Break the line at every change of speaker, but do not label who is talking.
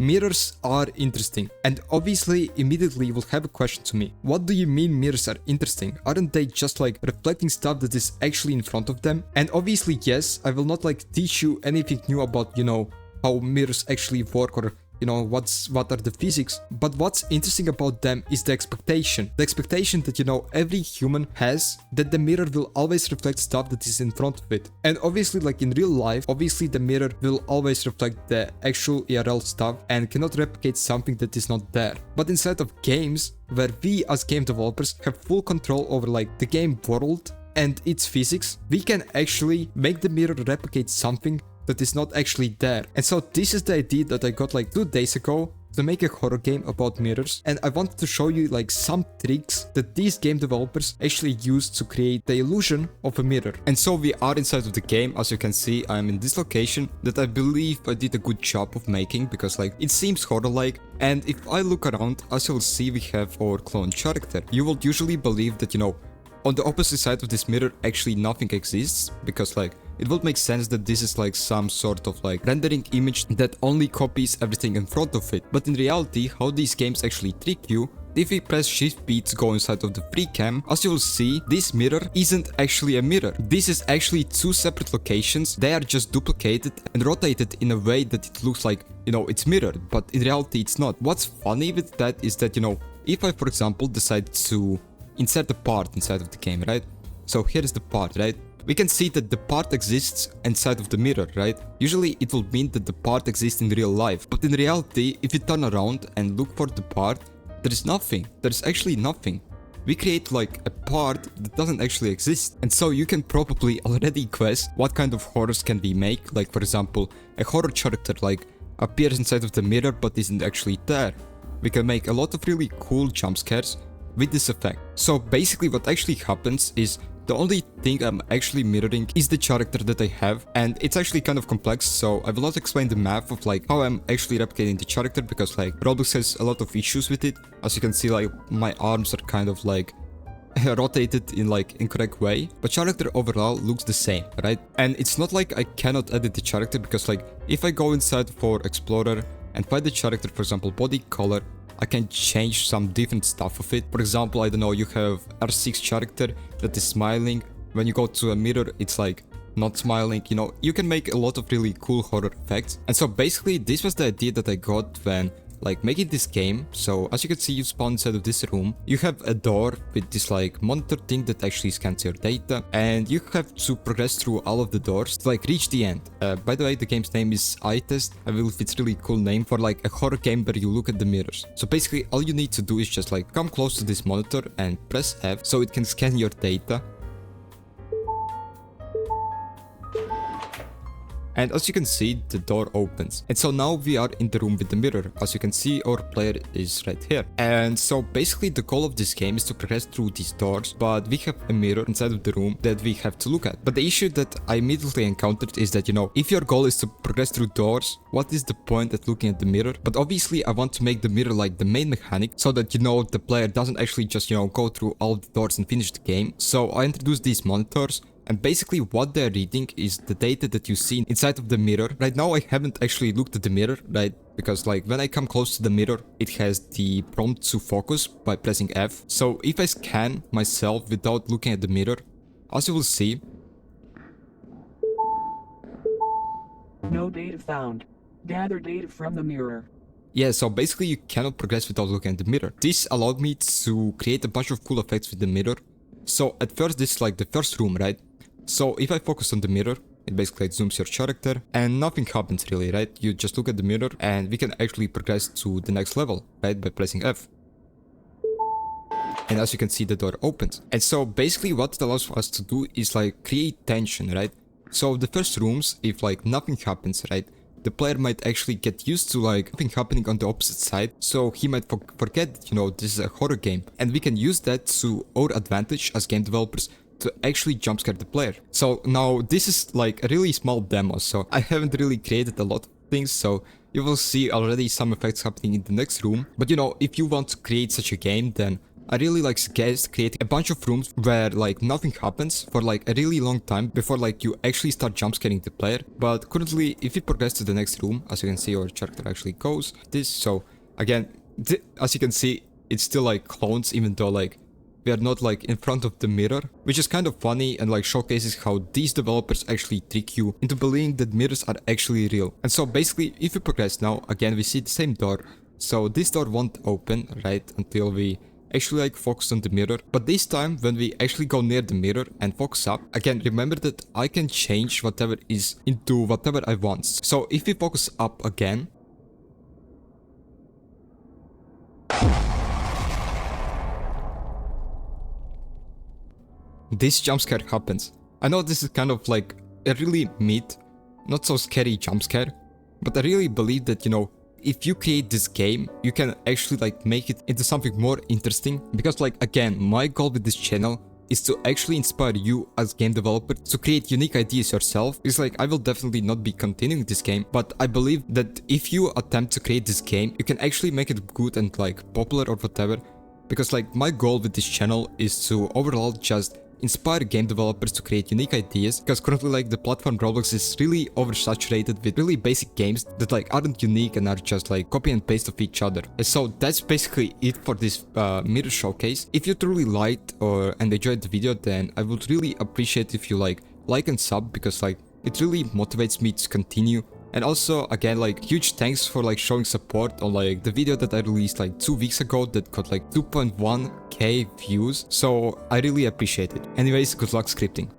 Mirrors are interesting. And obviously, immediately you will have a question to me. What do you mean mirrors are interesting? Aren't they just like reflecting stuff that is actually in front of them? And obviously, yes, I will not like teach you anything new about, how mirrors actually work or what are the physics. But what's interesting about them is the expectation. The expectation that, every human has, that the mirror will always reflect stuff that is in front of it. And obviously, like in real life, obviously the mirror will always reflect the actual IRL stuff and cannot replicate something that is not there. But inside of games, where we as game developers have full control over like the game world and its physics, we can actually make the mirror replicate something that is not actually there. And so this is the idea that I got like 2 days ago to make a horror game about mirrors, and I wanted to show you like some tricks that these game developers actually use to create the illusion of a mirror. And so we are inside of the game. As you can see, I'm in this location that I believe I did a good job of making, because like it seems horror-like. And if I look around, as you'll see, we have our clone character. You will usually believe that, on the opposite side of this mirror actually nothing exists, because like it would make sense that this is like some sort of like rendering image that only copies everything in front of it. But in reality, how these games actually trick you, if we press shift B to go inside of the free cam, as you will see, this mirror isn't actually a mirror. This is actually 2 separate locations. They are just duplicated and rotated in a way that it looks like, it's mirrored, but in reality it's not. What's funny with that is that, if I, for example, decide to insert a part inside of the game, right? So here is the part, right? We can see that the part exists inside of the mirror, right? Usually it will mean that the part exists in real life, but in reality, if you turn around and look for the part, there is nothing. There is actually nothing. We create like a part that doesn't actually exist. And so you can probably already guess what kind of horrors can we make. Like for example, a horror character like appears inside of the mirror but isn't actually there. We can make a lot of really cool jump scares with this effect. So basically what actually happens is the only thing I'm actually mirroring is the character that I have, and it's actually kind of complex, so I will not explain the math of like how I'm actually replicating the character, because like Roblox has a lot of issues with it. As you can see, like my arms are kind of like rotated in like incorrect way, but character overall looks the same, right? And it's not like I cannot edit the character, because like if I go inside for Explorer and find the character, for example body color, I can change some different stuff of it. For example, I don't know, you have R6 character that is smiling. When you go to a mirror, it's like not smiling, you can make a lot of really cool horror effects. And so basically this was the idea that I got when like making this game. So as you can see, you spawn inside of this room. You have a door with this like monitor thing that actually scans your data, and you have to progress through all of the doors to like reach the end. By the way, the game's name is iTest. I believe it's really cool name for like a horror game where you look at the mirrors. So basically all you need to do is just like come close to this monitor and press F so it can scan your data. And as you can see, the door opens. And so now we are in the room with the mirror. As you can see, our player is right here. And so basically the goal of this game is to progress through these doors, but we have a mirror inside of the room that we have to look at. But the issue that I immediately encountered is that, if your goal is to progress through doors, what is the point at looking at the mirror? But obviously I want to make the mirror like the main mechanic, so that, the player doesn't actually just, go through all the doors and finish the game. So I introduced these monitors. And basically what they're reading is the data that you see inside of the mirror. Right now I haven't actually looked at the mirror, right? Because like when I come close to the mirror, it has the prompt to focus by pressing F. So if I scan myself without looking at the mirror, as you will see,
no data found. Gather data from the mirror.
Yeah, so basically you cannot progress without looking at the mirror. This allowed me to create a bunch of cool effects with the mirror. So at first this is like the first room, right? So if I focus on the mirror, it basically zooms your character and nothing happens really, right? You just look at the mirror and we can actually progress to the next level, right? By pressing F. And as you can see, the door opens. And so basically what it allows for us to do is like create tension, right? So the first rooms, if like nothing happens, right? The player might actually get used to like nothing happening on the opposite side, so he might forget that, this is a horror game. And we can use that to our advantage as game developers to actually jump scare the player. So now this is like a really small demo, so I haven't really created a lot of things, so you will see already some effects happening in the next room. But if you want to create such a game, then I really like suggest creating a bunch of rooms where like nothing happens for like a really long time before like you actually start jump scaring the player. But currently, if we progress to the next room, as you can see, our character actually goes this. So again, as you can see, it's still like clones, even though like we are not like in front of the mirror, which is kind of funny and like showcases how these developers actually trick you into believing that mirrors are actually real. And so basically, if we progress now, again we see the same door. So this door won't open, right, until we actually like focus on the mirror. But this time, when we actually go near the mirror and focus up, again remember that I can change whatever is into whatever I want. So if we focus up again, this jump scare happens. I know this is kind of like a really mid, not so scary jump scare, but I really believe that, you know, if you create this game, you can actually like make it into something more interesting. Because like, again, my goal with this channel is to actually inspire you as game developer to create unique ideas yourself. It's like, I will definitely not be continuing this game, but I believe that if you attempt to create this game, you can actually make it good and like popular or whatever. Because like my goal with this channel is to overall just inspire game developers to create unique ideas, because currently like the platform Roblox is really oversaturated with really basic games that like aren't unique and are just like copy and paste of each other. And so that's basically it for this mirror showcase. If you truly liked and enjoyed the video, then I would really appreciate if you like and sub, because like it really motivates me to continue. And also, again, like, huge thanks for like showing support on like the video that I released like 2 weeks ago that got like 2.1k views. So I really appreciate it. Anyways, good luck scripting.